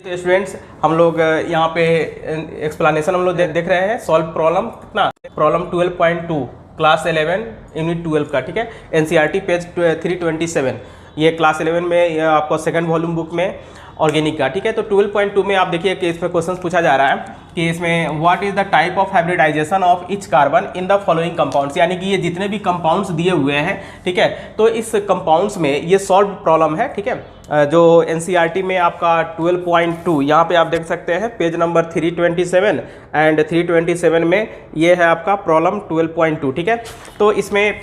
तो स्टूडेंट्स हम लोग यहाँ पे एक्सप्लेनेशन हम लोग देख रहे हैं। सॉल्व प्रॉब्लम कितना, प्रॉब्लम 12.2 क्लास 11 यूनिट 12 का, ठीक है। एनसीईआरटी पेज 327, ये क्लास 11 में ये आपको सेकंड वॉल्यूम बुक में ऑर्गेनिक का, ठीक है। तो 12.2 में आप देखिए कि इसमें क्वेश्चन पूछा जा रहा है कि इसमें what is the type of hybridisation of each carbon in the following compounds, यानी कि ये जितने भी कंपाउंड्स दिए हुए हैं, ठीक है, तो इस कंपाउंड्स में ये सॉल्व प्रॉब्लम है, ठीक है। जो एनसीईआरटी में आपका 12.2 यहाँ पे आप देख सकते हैं पेज नंबर 327 एंड 327 में ये है आपका प्रॉब्लम 12.2, ठीक है। तो इसमें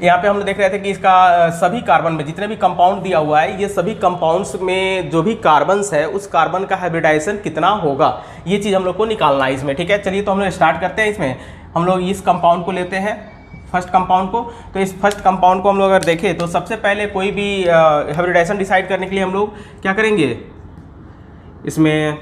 यहाँ पे हम लोग देख रहे थे कि इसका सभी कार्बन में जितने भी कंपाउंड दिया हुआ है, ये सभी कंपाउंड्स में जो भी कार्बन्स है उस कार्बन का हाइब्रिडाइजेशन कितना होगा, ये चीज़ हम लोग को निकालना है इसमें, ठीक है। चलिए तो हम लोग स्टार्ट करते हैं। इसमें हम लोग इस कंपाउंड को लेते हैं, फर्स्ट कंपाउंड को। तो इस फर्स्ट कंपाउंड को हम लोग अगर देखें तो सबसे पहले कोई भी हाइब्रिडाइजेशन डिसाइड करने के लिए हम लोग क्या करेंगे, इसमें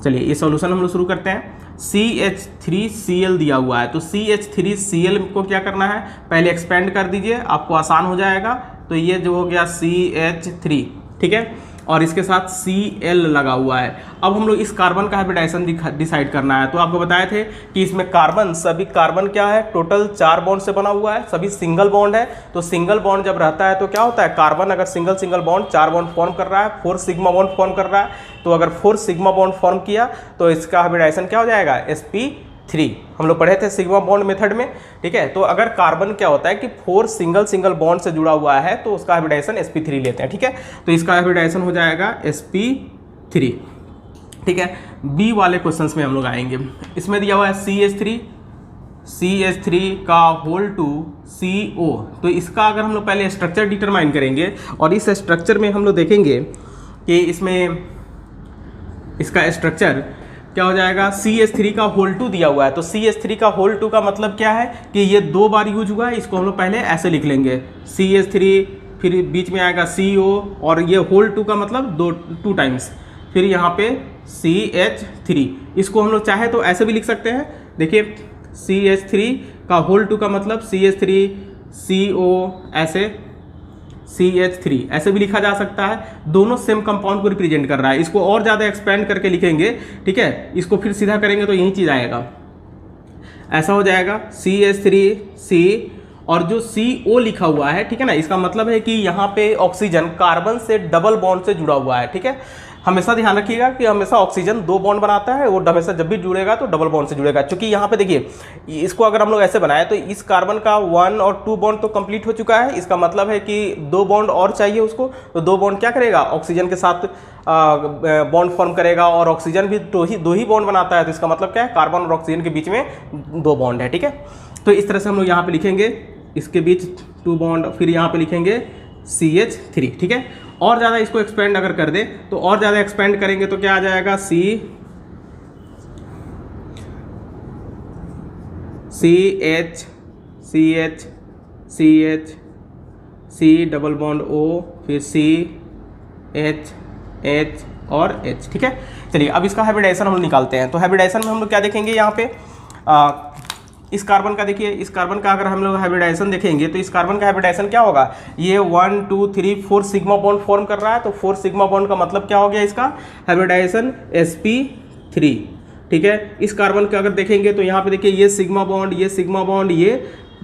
चलिए ये सॉल्यूशन हम लोग शुरू करते हैं। CH3Cl दिया हुआ है, तो CH3Cl को क्या करना है, पहले एक्सपेंड कर दीजिए, आपको आसान हो जाएगा। तो ये जो हो गया CH3, ठीक है, और इसके साथ Cl लगा हुआ है। अब हम लोग इस कार्बन का हाइब्रिडाइजेशन डिसाइड करना है। तो आपको बताए थे कि इसमें कार्बन, सभी कार्बन क्या है, टोटल 4 बॉन्ड से बना हुआ है, सभी सिंगल बॉन्ड है। तो सिंगल बॉन्ड जब रहता है तो क्या होता है, कार्बन अगर सिंगल बॉन्ड 4 बॉन्ड फॉर्म कर रहा है, 4 सिग्मा बॉन्ड फॉर्म कर रहा है, तो अगर 4 सिग्मा बॉन्ड फॉर्म किया तो इसका हाइब्रिडाइजेशन क्या हो जाएगा, sp3। हम लोग पढ़े थे सिग्मा बॉन्ड मेथड में, ठीक है। तो अगर कार्बन क्या होता है कि 4 सिंगल बॉन्ड से जुड़ा हुआ है तो उसका हाइब्रिडाइजेशन sp3 लेते हैं, ठीक है। तो इसका हाइब्रिडाइजेशन हो जाएगा sp3, ठीक है। बी वाले क्वेश्चंस में हम लोग आएंगे। इसमें दिया हुआ है CH3 का होल टू CO। तो इसका अगर हम लोग पहले स्ट्रक्चर डिटरमाइन करेंगे और इस स्ट्रक्चर में हम लोग देखेंगे कि इसमें इसका स्ट्रक्चर क्या हो जाएगा, CH3 का होल 2 दिया हुआ है। तो CH3 का होल 2 का मतलब क्या है कि ये 2 बार यूज हुआ है, इसको हम लोग पहले ऐसे लिख लेंगे CH3, फिर बीच में आएगा CO, और ये होल 2 का मतलब 2 टाइम्स, फिर यहाँ पे CH3। इसको हम लोग चाहे तो ऐसे भी लिख सकते हैं, देखिए CH3 का होल 2 का मतलब CH3 CO, ऐसे CH3 ऐसे भी लिखा जा सकता है। दोनों सेम कंपाउंड को रिप्रेजेंट कर रहा है। इसको और ज़्यादा एक्सपेंड करके लिखेंगे, ठीक है, इसको फिर सीधा करेंगे तो यही चीज़ आएगा, ऐसा हो जाएगा CH3C, और जो CO लिखा हुआ है, ठीक है ना, इसका मतलब है कि यहाँ पे ऑक्सीजन कार्बन से डबल बॉन्ड से जुड़ा हुआ है, ठीक है। हमेशा ध्यान रखिएगा कि हमेशा ऑक्सीजन 2 बॉन्ड बनाता है, वो हमेशा जब भी जुड़ेगा तो डबल बॉन्ड से जुड़ेगा। क्योंकि यहाँ पे देखिए इसको अगर हम लोग ऐसे बनाए तो इस कार्बन का 1 और 2 बॉन्ड तो कंप्लीट हो चुका है, इसका मतलब है कि 2 बॉन्ड और चाहिए उसको। तो 2 बॉन्ड क्या करेगा, ऑक्सीजन के साथ बॉन्ड फॉर्म करेगा, और ऑक्सीजन भी दो ही बॉन्ड बनाता है। तो इसका मतलब क्या है, कार्बन और ऑक्सीजन के बीच में 2 बॉन्ड है, ठीक है। तो इस तरह से हम लोग यहाँ पे लिखेंगे, इसके बीच 2 बॉन्ड, फिर यहाँ पे लिखेंगे CH3, ठीक है। और ज़्यादा इसको एक्सपेंड अगर कर दे तो और ज़्यादा एक्सपेंड करेंगे तो क्या आ जाएगा, C डबल बॉन्ड O, फिर CH और H, ठीक है। चलिए अब इसका हाइब्रिडाइजेशन हम लोग निकालते हैं। तो हाइब्रिडाइजेशन में हम लोग क्या देखेंगे, यहाँ पे इस कार्बन का देखिए, इस कार्बन का अगर हम लोग हाइब्रिडाइजेशन देखेंगे तो इस कार्बन का हाइब्रिडाइजेशन क्या होगा, ये 1 2 3 4 सिग्मा बॉन्ड फॉर्म कर रहा है। तो 4 सिग्मा बॉन्ड का मतलब क्या हो गया, इसका हाइब्रिडाइजेशन sp3, ठीक है। इस कार्बन का अगर देखेंगे तो यहाँ पे देखिए ये सिग्मा बॉन्ड, ये सिग्मा बॉन्ड, ये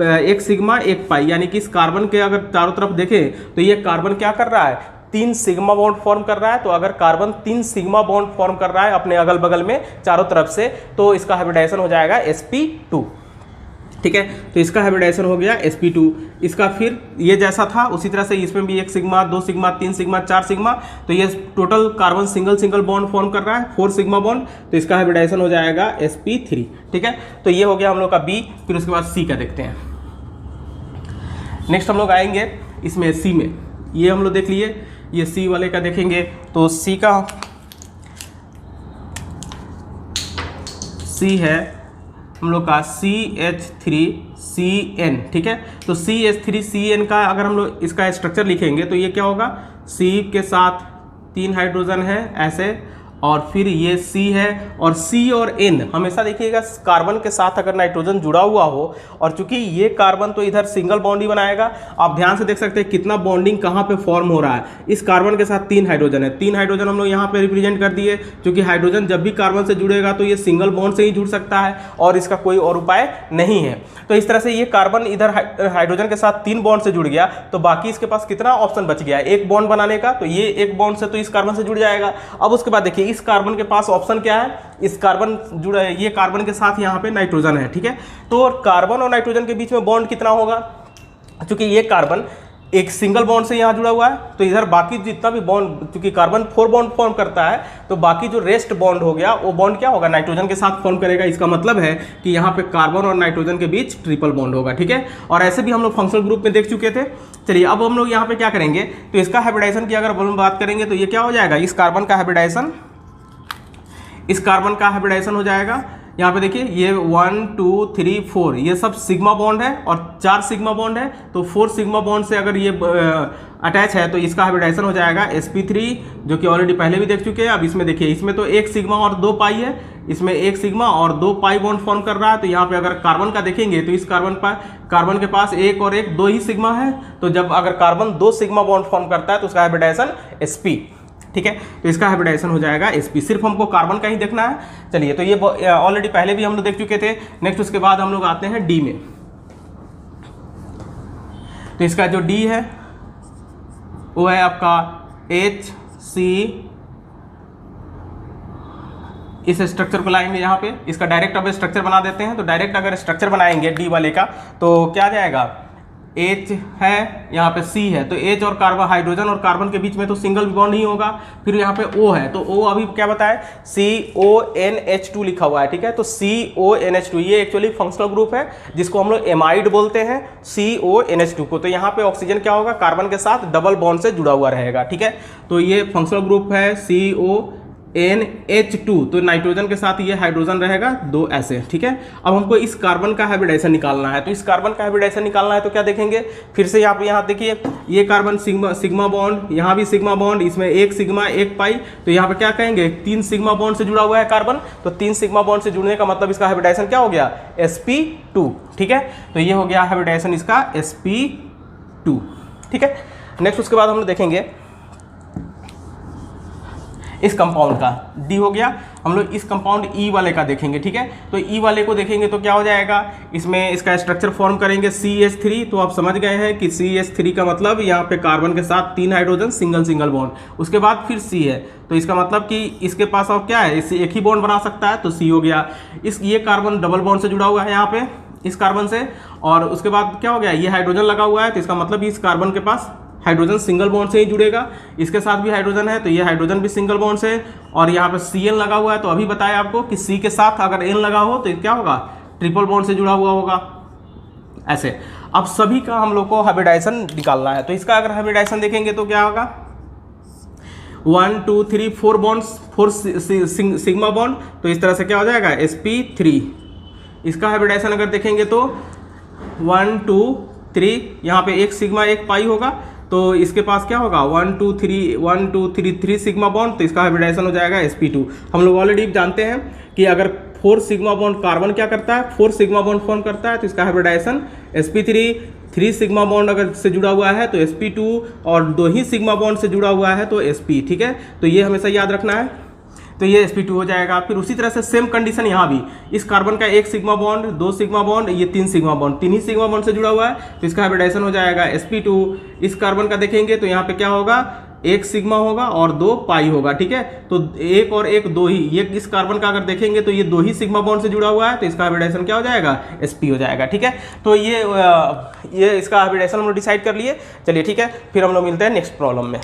एक सिग्मा एक पाई, यानी कि इस कार्बन के अगर चारों तरफ देखें तो ये कार्बन क्या कर रहा है, 3 सिग्मा बॉन्ड फॉर्म कर रहा है। तो अगर कार्बन 3 सिग्मा बॉन्ड फॉर्म कर रहा है अपने अगल बगल में चारों तरफ से, तो इसका हाइब्रिडाइजेशन हो जाएगा sp2, ठीक है। तो इसका हाइब्रिडाइजेशन हो गया sp2। इसका फिर ये जैसा था उसी तरह से इसमें भी 1 सिग्मा, 2 सिग्मा, 3 सिग्मा, 4 सिग्मा। तो ये total carbon single bond form कर रहा है, 4 सिग्मा बॉन्ड। तो इसका हाइब्रिडाइजेशन हो जाएगा sp3, ठीक है। तो ये हो गया हम लोग का B। फिर उसके बाद C का देखते हैं। नेक्स्ट हम लोग आएंगे इसमें C में, ये हम लोग देख लिए, ये C वाले का देखेंगे। तो C का C है हम लोग का CH3CN, ठीक है। तो CH3CN का अगर हम लोग इसका स्ट्रक्चर लिखेंगे तो ये क्या होगा, C के साथ 3 हाइड्रोजन है ऐसे, और फिर ये C है, और C और N हमेशा देखिएगा कार्बन के साथ अगर नाइट्रोजन जुड़ा हुआ हो, और चूंकि ये कार्बन तो इधर सिंगल बॉन्ड ही बनाएगा, आप ध्यान से देख सकते हैं कितना बॉन्डिंग कहाँ पे फॉर्म हो रहा है। इस कार्बन के साथ 3 हाइड्रोजन है, 3 हाइड्रोजन हम लोग यहाँ पे रिप्रेजेंट कर दिए, क्योंकि हाइड्रोजन जब भी कार्बन से जुड़ेगा तो ये सिंगल बॉन्ड से ही जुड़ सकता है और इसका कोई और उपाय नहीं है। तो इस तरह से ये कार्बन इधर हाइड्रोजन के साथ 3 बॉन्ड से जुड़ गया, तो बाकी इसके पास कितना ऑप्शन बच गया, एक बॉन्ड बनाने का। तो ये एक बॉन्ड से तो इस कार्बन से जुड़ जाएगा। अब उसके बाद देखिए इस कार्बन के पास ऑप्शन क्या है, इस कार्बन जुड़ा है, ये कार्बन के साथ यहाँ पे नाइट्रोजन है, ठीक है। तो कार्बन और नाइट्रोजन के बीच में बॉन्ड कितना होगा, क्योंकि ये कार्बन एक सिंगल बॉन्ड से यहाँ जुड़ा हुआ है, तो इधर बाकी जितना भी बॉन्ड, क्योंकि कार्बन 4 बॉन्ड फॉर्म करता है, तो बाकी जो रेस्ट बॉन्ड हो गया वो बॉन्ड क्या होगा, नाइट्रोजन के साथ फॉर्म करेगा। इसका मतलब है कि यहाँ पे कार्बन और नाइट्रोजन के बीच ट्रिपल बॉन्ड होगा, ठीक है। और ऐसे भी हम लोग फंक्शनल ग्रुप में देख चुके थे। चलिए अब हम लोग यहाँ पे क्या करेंगे, तो इसका हाइब्रिडाइजेशन की अगर हम बात करेंगे तो ये क्या हो जाएगा, इस कार्बन का हाइब्रिडाइजेशन, इस कार्बन का हाइब्रिडाइजेशन हो जाएगा। यहाँ पे देखिए ये 1 2 3 4 ये सब सिग्मा बॉन्ड है और 4 सिग्मा बॉन्ड है, तो 4 सिग्मा बॉन्ड से अगर ये अटैच है तो इसका हाइब्रिडाइजेशन हो जाएगा sp3, जो कि ऑलरेडी पहले भी देख चुके हैं। अब इसमें देखिए इसमें तो 1 सिग्मा और 2 पाई है, इसमें 1 सिग्मा और 2 पाई बॉन्ड फॉर्म कर रहा है। तो यहाँ पे अगर कार्बन का देखेंगे तो इस कार्बन के पास 1 और 1 2 ही सिग्मा है, तो जब अगर कार्बन 2 सिग्मा बॉन्ड फॉर्म करता है तो उसका हाइब्रिडाइजेशन sp, ठीक है। तो इसका हाइब्रिडाइजेशन हो जाएगा sp, सिर्फ हमको कार्बन का ही देखना है। चलिए तो ये ऑलरेडी पहले भी हम लोग देख चुके थे। नेक्स्ट उसके बाद हम लोग आते हैं डी में। तो इसका जो डी है वो है आपका HC, इस स्ट्रक्चर को लाएंगे यहाँ पे, इसका डायरेक्ट अब स्ट्रक्चर बना देते हैं। तो डायरेक्ट अगर स्ट्रक्चर बनाएंगे डी वाले का तो क्या जाएगा, H है, यहाँ पे C है, तो H और कार्बन, हाइड्रोजन और कार्बन के बीच में तो सिंगल बॉन्ड ही होगा। फिर यहाँ पे O है, तो O अभी क्या बताए, CONH2 लिखा हुआ है, ठीक है। तो CONH2 ये एक्चुअली फंक्शनल ग्रुप है जिसको हम लोग एमाइड बोलते हैं, CONH2 को। तो यहाँ पे ऑक्सीजन क्या होगा, कार्बन के साथ डबल बॉन्ड से जुड़ा हुआ रहेगा, ठीक है। तो ये फंक्शनल ग्रुप है CONH2, तो नाइट्रोजन के साथ ये हाइड्रोजन रहेगा 2 ऐसे, ठीक है। अब हमको इस कार्बन का हाइब्रिडाइजेशन निकालना है, तो इस कार्बन का हाइब्रिडाइजेशन निकालना है तो क्या देखेंगे, फिर से यहाँ देखिए ये कार्बन सिग्मा बॉन्ड, यहाँ भी सिग्मा बॉन्ड, इसमें 1 सिग्मा 1 पाई, तो यहाँ पे क्या कहेंगे 3 सिग्मा बॉन्ड से जुड़ा हुआ है कार्बन, तो 3 सिग्मा बॉन्ड से जुड़ने का मतलब इसका हाइब्रिडाइजेशन क्या हो गया, sp2, ठीक है। तो ये हो गया हाइब्रिडाइजेशन इसका sp2, ठीक है। नेक्स्ट उसके बाद हम लोग देखेंगे इस कंपाउंड का, डी हो गया। हम लोग इस कंपाउंड ई वाले का देखेंगे, ठीक है। तो ई वाले को देखेंगे तो क्या हो जाएगा, इसमें इसका स्ट्रक्चर फॉर्म करेंगे CH3। तो आप समझ गए हैं कि CH3 का मतलब यहाँ पे कार्बन के साथ 3 हाइड्रोजन सिंगल बॉन्ड, उसके बाद फिर C है, तो इसका मतलब कि इसके पास और क्या है, इससे एक ही बॉन्ड बना सकता है, तो C हो गया। ये कार्बन डबल बॉन्ड से जुड़ा हुआ है यहाँ पे इस कार्बन से, और उसके बाद क्या हो गया, ये हाइड्रोजन लगा हुआ है, तो इसका मतलब इस कार्बन के पास हाइड्रोजन सिंगल बॉन्ड से ही जुड़ेगा। इसके साथ भी हाइड्रोजन है, तो ये हाइड्रोजन भी सिंगल बॉन्ड से, और यहाँ पे Cn लगा हुआ है। तो अभी बताया आपको कि C के साथ अगर N लगा हो तो क्या होगा, ट्रिपल बॉन्ड से जुड़ा हुआ होगा ऐसे। अब सभी का हम लोग को हाइब्रिडाइजेशन निकालना है, तो इसका अगर हाइब्रिडाइजेशन देखेंगे तो क्या होगा, 1 2 3 4 बॉन्ड्स, 4 सिग्मा बॉन्ड, तो इस तरह से क्या हो जाएगा sp3। इसका हाइब्रिडाइजेशन अगर देखेंगे तो 1 2 3, यहाँ पे 1 सिग्मा 1 पाई होगा, तो इसके पास क्या होगा 1 2 3 3 सिग्मा बॉन्ड, तो इसका हाइब्रिडाइजेशन हो जाएगा sp2। हम लोग ऑलरेडी जानते हैं कि अगर 4 सिग्मा बॉन्ड कार्बन क्या करता है, 4 सिग्मा बॉन्ड फॉर्म करता है, तो इसका हाइब्रिडाइजेशन sp3। 3 सिग्मा बॉन्ड अगर से जुड़ा हुआ है तो sp2, और 2 ही सिग्मा बॉन्ड से जुड़ा हुआ है तो sp, ठीक है। तो ये हमेशा याद रखना है, तो ये sp2 हो जाएगा। फिर उसी तरह से सेम कंडीशन यहाँ भी, इस कार्बन का 1 सिग्मा बॉन्ड, 2 सिग्मा बॉन्ड, ये 3 सिग्मा बॉन्ड, 3 ही सिग्मा बॉन्ड से जुड़ा हुआ है, तो इसका हाइब्रिडाइजेशन हो जाएगा sp2। इस कार्बन का देखेंगे तो यहाँ पे क्या होगा, 1 सिग्मा होगा और 2 पाई होगा, ठीक है। तो 1 और 1 2 ही, ये इस कार्बन का अगर देखेंगे तो ये 2 ही सिग्मा बॉन्ड से जुड़ा हुआ है, तो इसका हाइब्रिडाइजेशन क्या हो जाएगा, sp हो जाएगा, ठीक है। तो ये इसका हाइब्रिडाइजेशन हम लोग डिसाइड कर लिए। चलिए ठीक है, फिर हम लोग मिलते हैं नेक्स्ट प्रॉब्लम में।